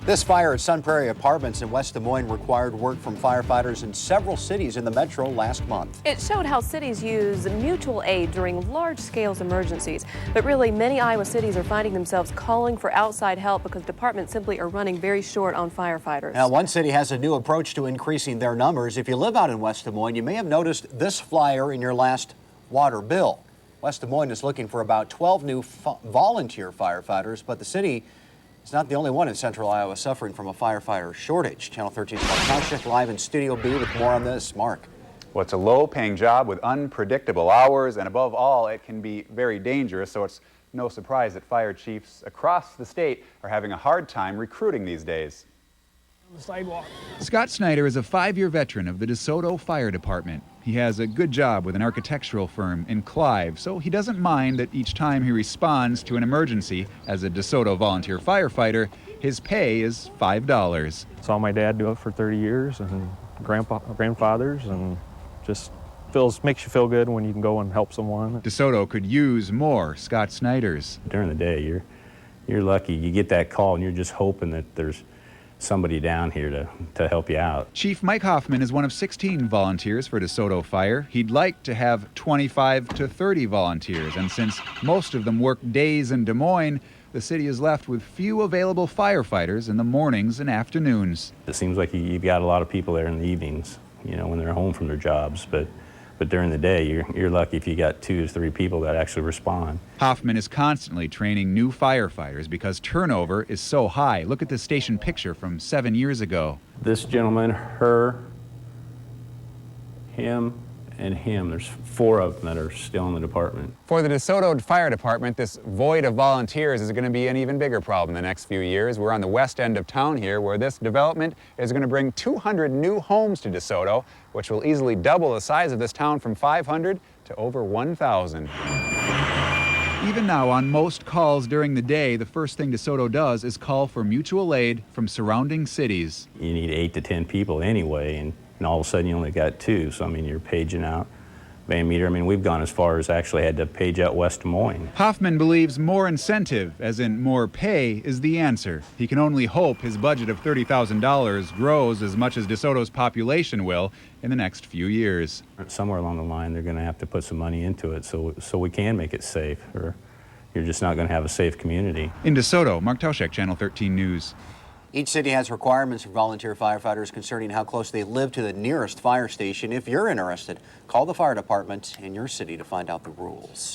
This fire at Sun Prairie Apartments in West Des Moines required work from firefighters in several cities in the metro last month. It showed how cities use mutual aid during large-scale emergencies. But really, many Iowa cities are finding themselves calling for outside help because departments simply are running very short on firefighters. Now, one city has a new approach to increasing their numbers. If you live out in West Des Moines, you may have noticed this flyer in your last water bill. West Des Moines is looking for about 12 new volunteer firefighters, but the city is not the only one in central Iowa suffering from a firefighter shortage. Channel 13's Mark Township live in Studio B with more on this. Mark. Well, it's a low-paying job with unpredictable hours, and above all, it can be very dangerous, so it's no surprise that fire chiefs across the state are having a hard time recruiting these days. The sidewalk. Scott Snyders is a 5-year veteran of the Soto Fire Department. He has a good job with an architectural firm in Clive, so he doesn't mind that each time he responds to an emergency as a DeSoto volunteer firefighter, his pay is $5. Saw my dad do it for 30 years and grandfathers, and just makes you feel good when you can go and help someone. DeSoto could use more Scott Snyders. During the day, you're lucky. You get that call and you're just hoping that there's somebody down here to help you out. Chief Mike Hoffman is one of 16 volunteers for DeSoto Fire. He'd like to have 25 to 30 volunteers, and since most of them work days in Des Moines, the city is left with few available firefighters in the mornings and afternoons. It seems like you've got a lot of people there in the evenings, you know, when they're home from their jobs, but during the day, you're lucky if you got 2 to 3 people that actually respond. Hoffman is constantly training new firefighters because turnover is so high. Look at this station picture from 7 years ago. This gentleman, her, him, and him. There's 4 of them that are still in the department. For the DeSoto Fire Department, this void of volunteers is going to be an even bigger problem the next few years. We're on the west end of town here, where this development is going to bring 200 new homes to DeSoto, which will easily double the size of this town from 500 to over 1,000. Even now, on most calls during the day, the first thing DeSoto does is call for mutual aid from surrounding cities. You need 8 to 10 people anyway, and all of a sudden you only got 2. So, I mean, you're paging out Van Meter. I mean, we've gone as far as actually had to page out West Des Moines. Hoffman believes more incentive, as in more pay, is the answer. He can only hope his budget of $30,000 grows as much as DeSoto's population will in the next few years. Somewhere along the line, they're going to have to put some money into it so we can make it safe, or you're just not going to have a safe community. In DeSoto, Mark Township, Channel 13 News. Each city has requirements for volunteer firefighters concerning how close they live to the nearest fire station. If you're interested, call the fire department in your city to find out the rules.